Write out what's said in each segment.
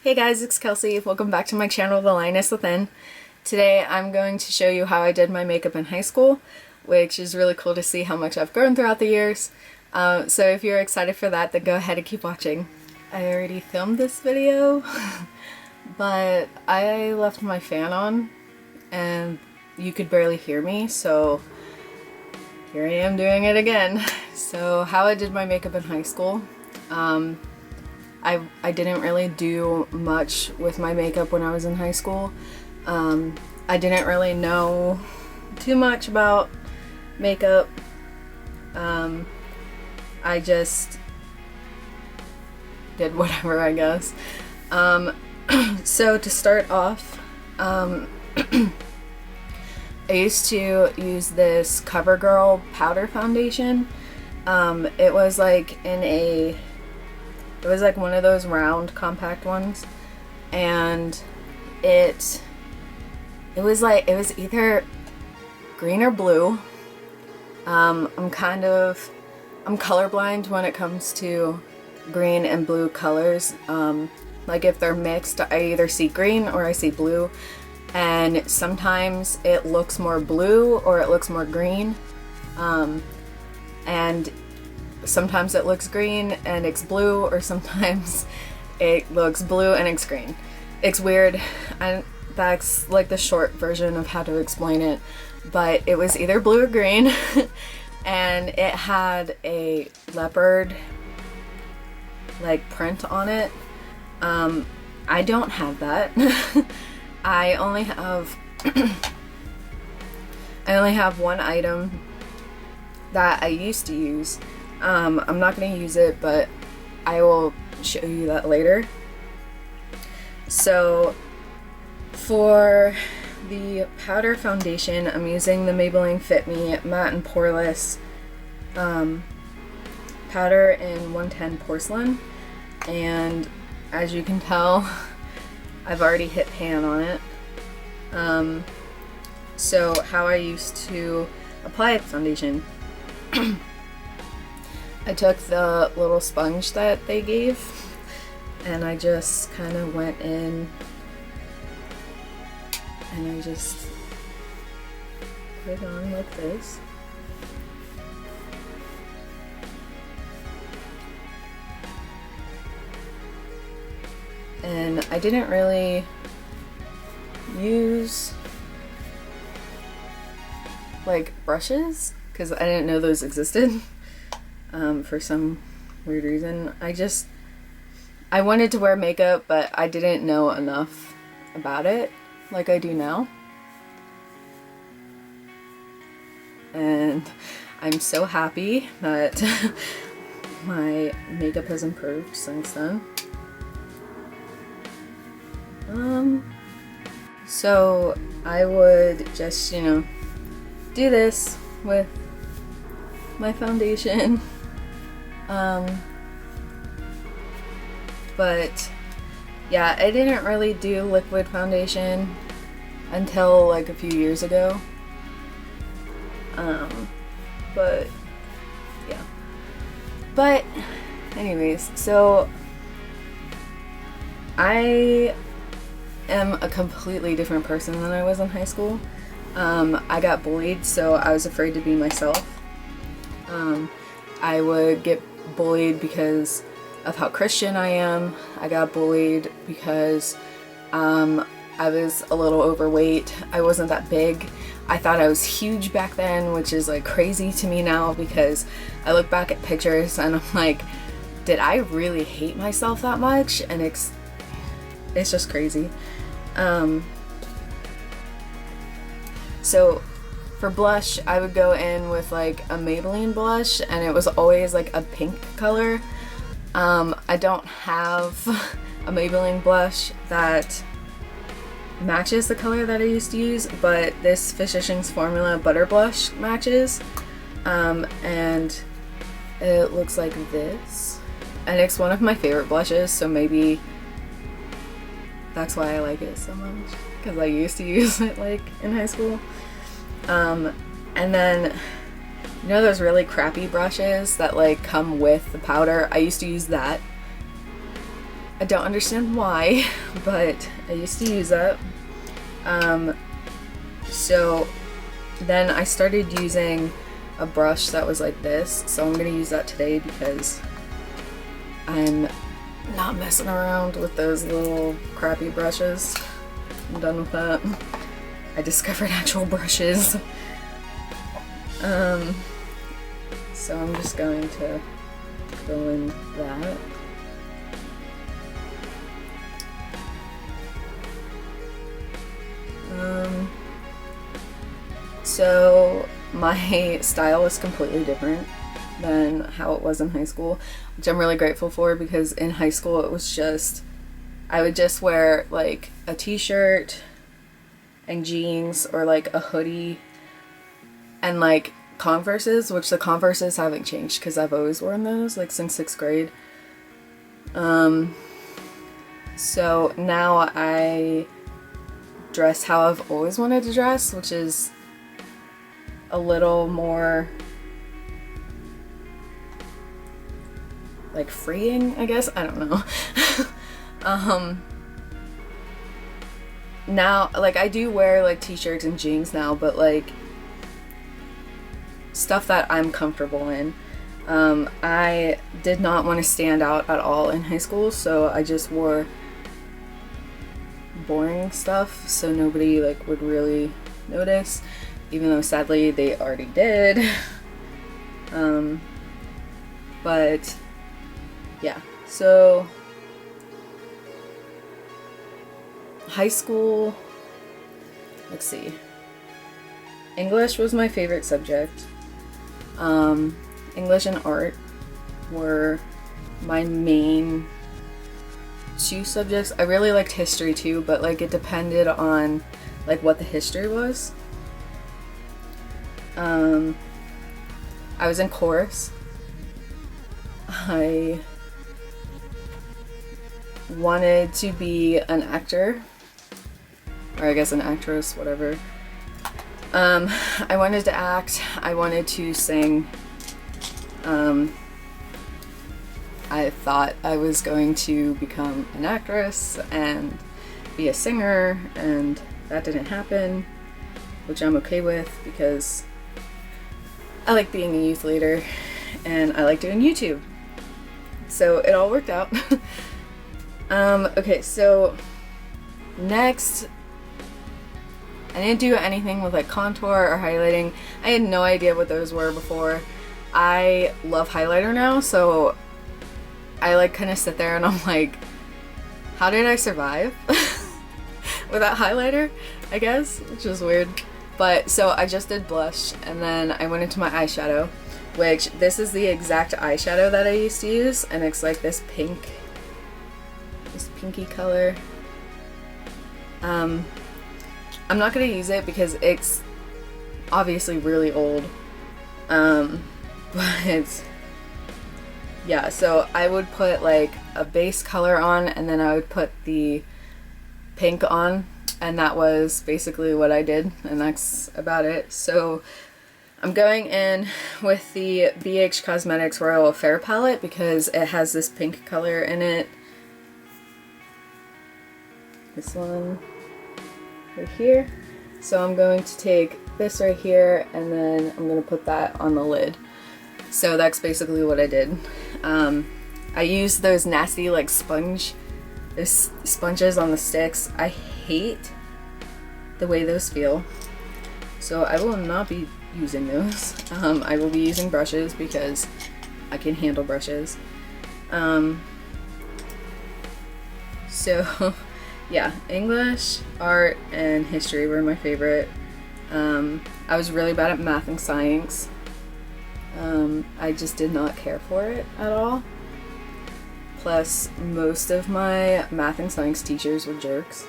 Hey guys, it's Kelsey. Welcome back to my channel, The Lioness Within. Today I'm going to show you how I did my makeup in high school, which is really cool to see how much I've grown throughout the years. So if you're excited for that, then go ahead and keep watching. I already filmed this video, but I left my fan on and you could barely hear me, so here I am doing it again. So how I did my makeup in high school. I didn't really do much with my makeup when I was in high school. I didn't really know too much about makeup. I just did whatever, I guess. So to start off, I used to use this CoverGirl powder foundation. It was like one of those round compact ones, and it was either green or blue. I'm colorblind when it comes to green and blue colors. Like if they're mixed, I either see green or I see blue, and sometimes it looks more blue or it looks more green, and sometimes it looks green and it's blue, or sometimes it looks blue and it's green. It's weird, and that's like the short version of how to explain it, but it was either blue or green and it had a leopard like print on it. I don't have that. I only have one item that I used to use. I'm not going to use it, but I will show you that later. So for the powder foundation, I'm using the Maybelline Fit Me Matte and Poreless powder in 110 Porcelain, and as you can tell, I've already hit pan on it. So how I used to apply the foundation. I took the little sponge that they gave and I just kind of went in and I just put it on like this. And I didn't really use like brushes because I didn't know those existed. For some weird reason. I wanted to wear makeup, but I didn't know enough about it like I do now. And I'm so happy that my makeup has improved since then. So I would just, do this with my foundation. But yeah, I didn't really do liquid foundation until like a few years ago. But yeah. But anyways, so I am a completely different person than I was in high school. I got bullied, so I was afraid to be myself. I would get bullied because of how Christian I am. I got bullied because I was a little overweight. I wasn't that big. I thought I was huge back then, which is like crazy to me now because I look back at pictures and I'm like, did I really hate myself that much? And it's just crazy. So for blush, I would go in with like a Maybelline blush, and it was always like a pink color. I don't have a Maybelline blush that matches the color that I used to use, but this Physicians Formula Butter Blush matches, and it looks like this, and it's one of my favorite blushes, so maybe that's why I like it so much, because I used to use it like in high school. And then You know those really crappy brushes that like come with the powder? I used to use that. I don't understand why, but I used to use that. So then I started using a brush that was like this, so I'm gonna use that today because I'm not messing around with those little crappy brushes. I'm done with that. I discovered actual brushes. So I'm just going to go in that. So my style is completely different than how it was in high school, which I'm really grateful for, because in high school it was just, I would just wear like a t-shirt and jeans or like a hoodie and like Converses, which the Converses haven't changed because I've always worn those like since 6th grade. So now I dress how I've always wanted to dress, which is a little more like freeing, I guess. I don't know. Now, like, I do wear like t-shirts and jeans now, but like stuff that I'm comfortable in. I did not want to stand out at all in high school, so I just wore boring stuff so nobody like would really notice, even though sadly they already did. But yeah, so high school, let's see, English was my favorite subject. English and art were my main two subjects. I really liked history too, but like it depended on like what the history was. I was in chorus. I wanted to be an actor, or I guess an actress, whatever. I wanted to act, I wanted to sing. I thought I was going to become an actress and be a singer, and that didn't happen, which I'm okay with because I like being a youth leader and I like doing YouTube. So it all worked out. Okay, so next, I didn't do anything with like contour or highlighting. I had no idea what those were before. I love highlighter now, so I like kind of sit there and I'm like, how did I survive without highlighter, I guess, which is weird. But so I just did blush, and then I went into my eyeshadow, which this is the exact eyeshadow that I used to use, and it's like this pink, this pinky color. I'm not gonna use it because it's obviously really old, but yeah, so I would put like a base color on and then I would put the pink on, and that was basically what I did, and that's about it. So I'm going in with the BH Cosmetics Royal Affair palette because it has this pink color in it. This one right here. So I'm going to take this right here and then I'm going to put that on the lid. So that's basically what I did. I used those nasty like sponges on the sticks. I hate the way those feel. So I will not be using those. I will be using brushes because I can handle brushes. So yeah, English, art, and history were my favorite. I was really bad at math and science. I just did not care for it at all. Plus, most of my math and science teachers were jerks.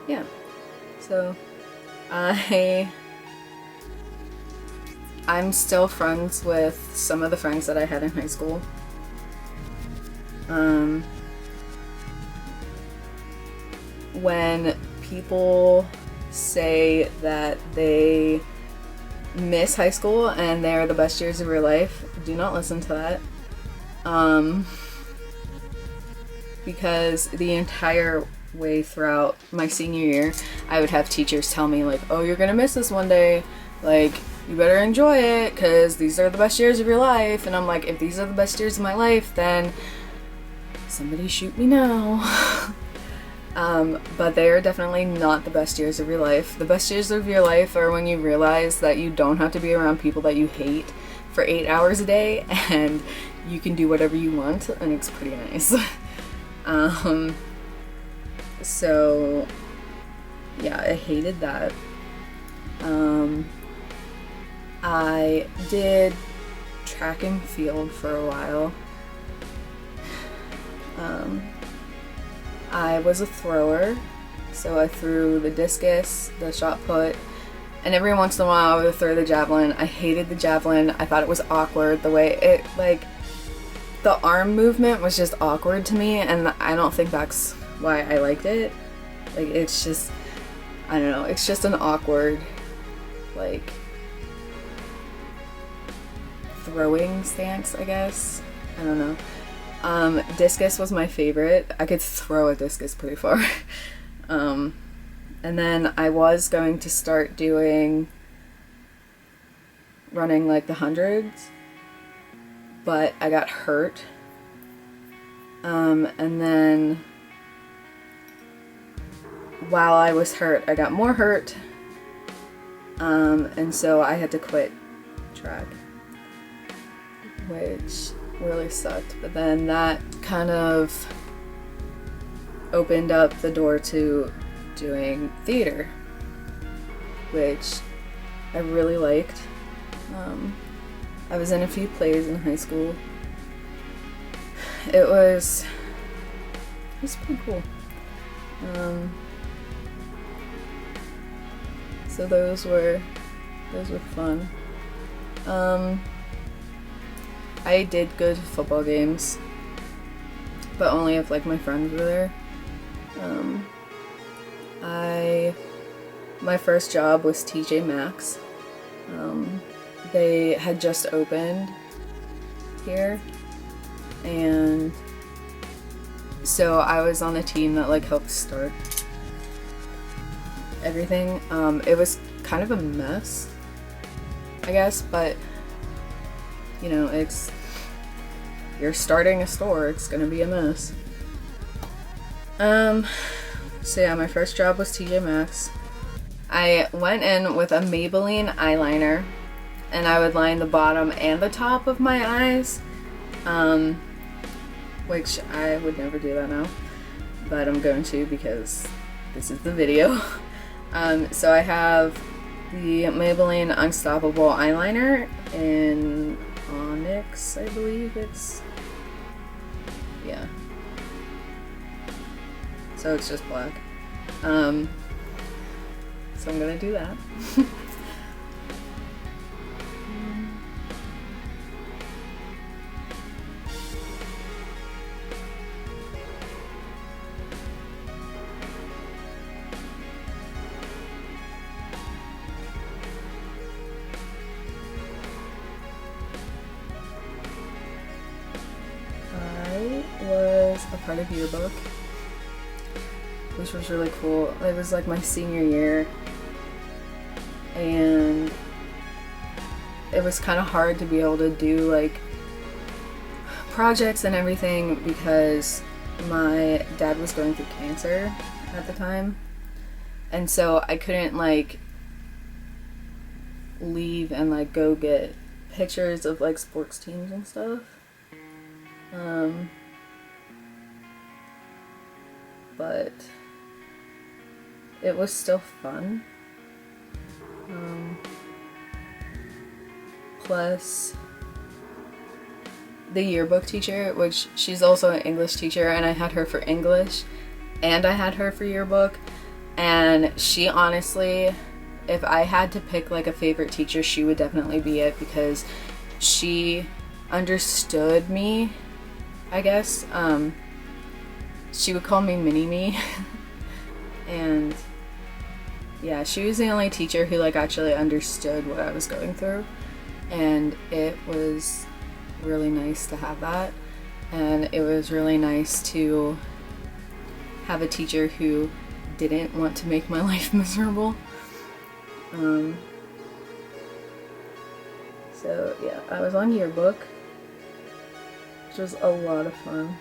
Yeah, so I'm still friends with some of the friends that I had in high school. When people say that they miss high school and they're the best years of your life, do not listen to that. Because the entire way throughout my senior year, I would have teachers tell me like, oh, you're gonna miss this one day, like, you better enjoy it because these are the best years of your life. And I'm like, if these are the best years of my life, then somebody shoot me now. But they are definitely not the best years of your life. The best years of your life are when you realize that you don't have to be around people that you hate for 8 hours a day and you can do whatever you want, and it's pretty nice. So yeah, I hated that. I did track and field for a while. I was a thrower, so I threw the discus, the shot put, and every once in a while I would throw the javelin. I hated the javelin. I thought it was awkward. The way it, like, the arm movement was just awkward to me, and I don't think that's why I liked it. Like, it's just, I don't know, it's just an awkward, like, throwing stance, I guess. I don't know. Discus was my favorite. I could throw a discus pretty far. And then I was going to start running like the hundreds, but I got hurt. And then while I was hurt, I got more hurt. And so I had to quit track, which really sucked. But then that kind of opened up the door to doing theater, which I really liked. I was in a few plays in high school. It was pretty cool. So those were fun. I did go to football games, but only if like my friends were there. My first job was TJ Maxx. They had just opened here, and so I was on the team that like helped start everything. It was kind of a mess, I guess, but you know, you're starting a store, it's gonna be a mess. So yeah, my first job was TJ Maxx. I went in with a Maybelline eyeliner, and I would line the bottom and the top of my eyes, which I would never do that now, but I'm going to because this is the video. So I have the Maybelline Unstoppable eyeliner in Onyx, I believe it's, yeah. So it's just black. So I'm gonna do that. I was a part of yearbook, which was really cool. It was like my senior year, and it was kind of hard to be able to do like projects and everything because my dad was going through cancer at the time, and so I couldn't like leave and like go get pictures of like sports teams and stuff. But it was still fun. Plus the yearbook teacher, which she's also an English teacher, and I had her for English and I had her for yearbook, and she honestly, if I had to pick like a favorite teacher, she would definitely be it because she understood me, I guess. She would call me Mini-Me. And yeah, she was the only teacher who like actually understood what I was going through, and it was really nice to have that. and it was really nice to have a teacher who didn't want to make my life miserable. So yeah, I was on yearbook, which was a lot of fun.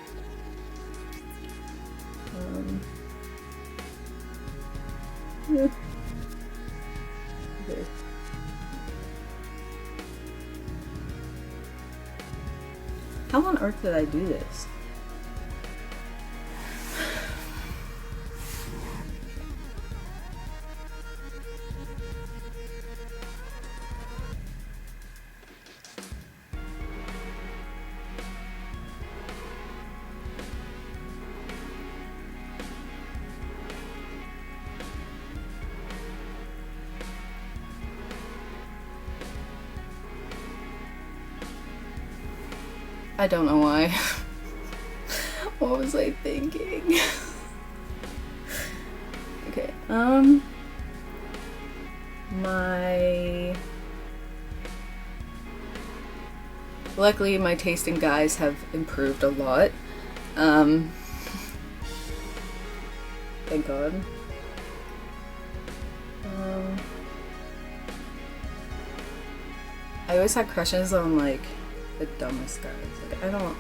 Yeah. Okay. How on earth did I do this? I don't know why. What was I thinking? Okay, luckily my taste in guys have improved a lot. Thank God. I always had crushes on like the dumbest guys. Like, I don't.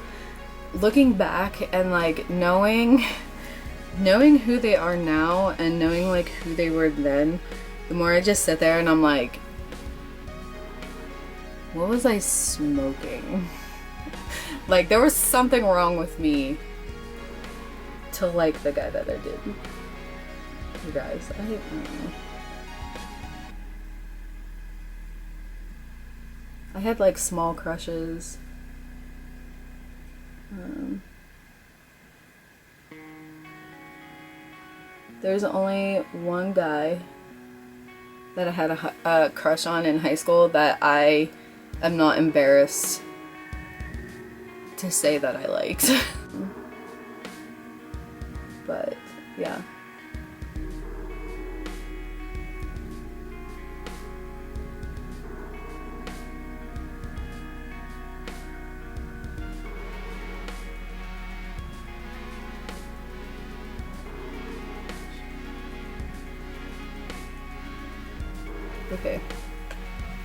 Looking back and like knowing who they are now and knowing like who they were then, the more I just sit there and I'm like, what was I smoking? Like there was something wrong with me to like the guy that I did. You guys, I don't know. I had like small crushes. There's only one guy that I had a crush on in high school that I am not embarrassed to say that I liked. But yeah. Okay,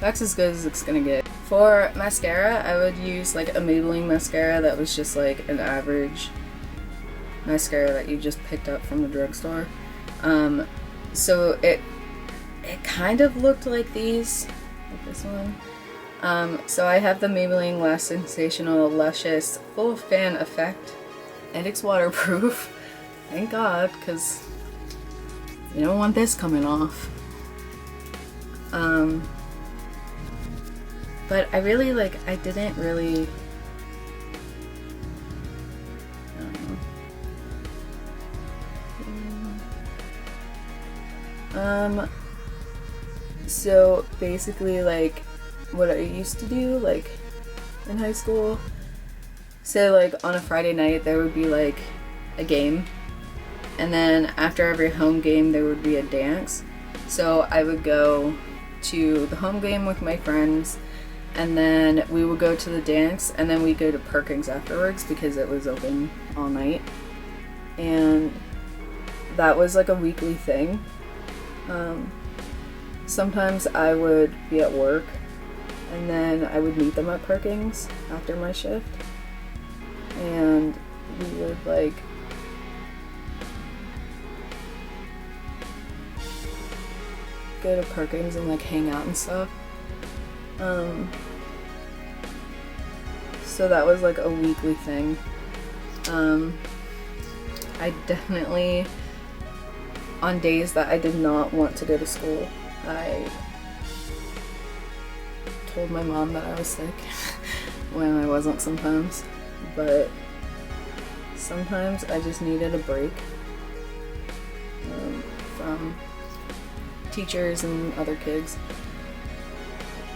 that's as good as it's gonna get. For mascara, I would use like a Maybelline mascara that was just like an average mascara that you just picked up from the drugstore. So it kind of looked like these, like this one. So I have the Maybelline Lash Sensational Luscious Full Fan Effect, and it's waterproof. Thank God, because you don't want this coming off. But I really I didn't really, I don't know. So basically like what I used to do like in high school, so like on a Friday night there would be like a game, and then after every home game there would be a dance. So I would go to the home game with my friends, and then we would go to the dance, and then we'd go to Perkins afterwards because it was open all night. And that was like a weekly thing. Sometimes I would be at work, and then I would meet them at Perkins after my shift, and we would like go to Perkins and like hang out and stuff. So that was like a weekly thing. I definitely, on days that I did not want to go to school, I told my mom that I was sick when I wasn't sometimes, but sometimes I just needed a break from teachers and other kids.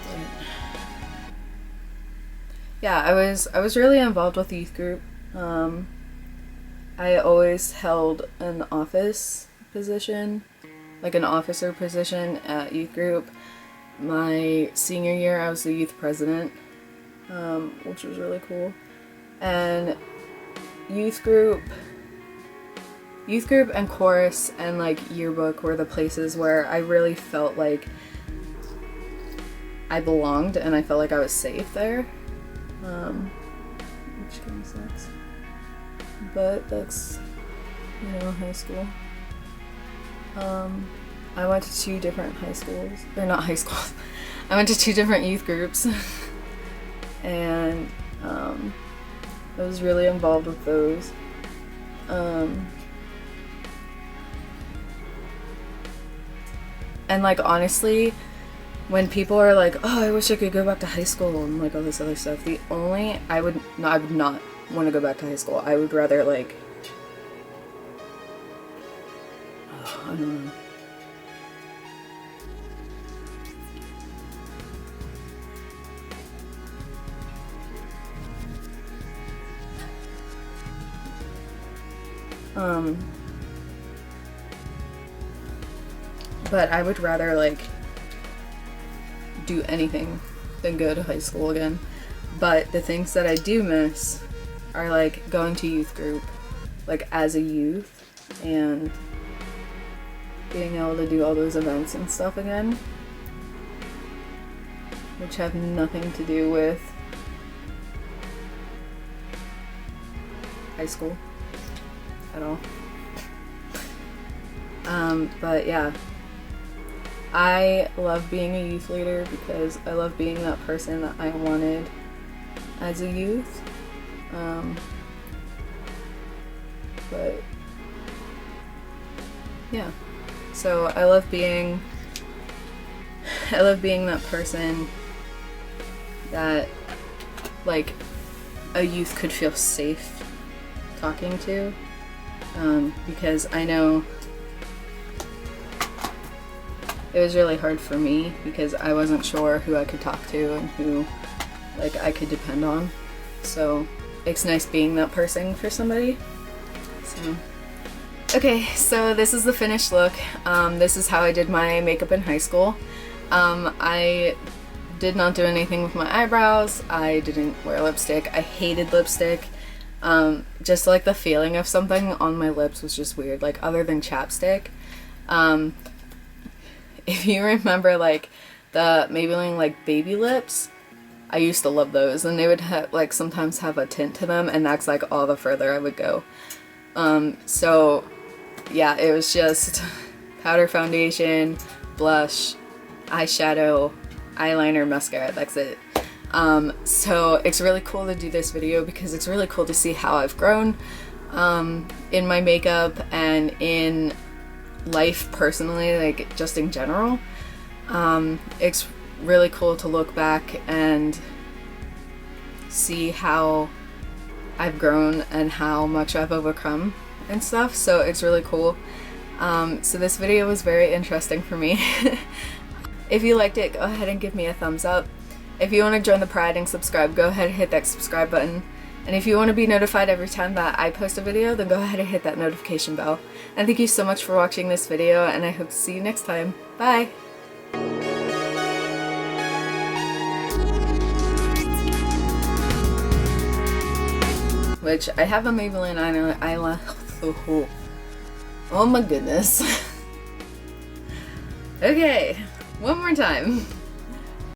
But yeah, I was really involved with the youth group. I always held an office position, like an officer position at youth group. My senior year I was the youth president, which was really cool. And youth group and chorus and like yearbook were the places where I really felt like I belonged and I felt like I was safe there. Which kind of sucks. But that's, you know, high school. I went to 2 different high schools. Or not high schools. I went to 2 different youth groups. And I was really involved with those. And like honestly, when people are like, oh, I wish I could go back to high school and like all this other stuff, I would not want to go back to high school. I would rather like, I don't know. But I would rather like do anything than go to high school again. But the things that I do miss are like going to youth group, like as a youth, and being able to do all those events and stuff again, which have nothing to do with high school at all. But yeah, I love being a youth leader because I love being that person that I wanted as a youth. But yeah, so I love being that person that like a youth could feel safe talking to, because I know it was really hard for me because I wasn't sure who I could talk to and who like I could depend on. So it's nice being that person for somebody. So okay, so this is the finished look. This is how I did my makeup in high school. I did not do anything with my eyebrows. I didn't wear lipstick. I hated lipstick. Just like the feeling of something on my lips was just weird, like other than chapstick. If you remember like the Maybelline like baby lips, I used to love those, and they would like sometimes have a tint to them, and that's like all the further I would go. So yeah, it was just powder, foundation, blush, eyeshadow, eyeliner, mascara, that's it. So it's really cool to do this video because it's really cool to see how I've grown in my makeup and in life personally, like just in general. It's really cool to look back and see how I've grown and how much I've overcome and stuff, so it's really cool. So this video was very interesting for me. If you liked it, go ahead and give me a thumbs up. If you want to join the Pride and subscribe, go ahead and hit that subscribe button. And if you want to be notified every time that I post a video, then go ahead and hit that notification bell. And thank you so much for watching this video, and I hope to see you next time. Bye! Which, I have a Maybelline eyeliner. Oh my goodness. Okay, one more time.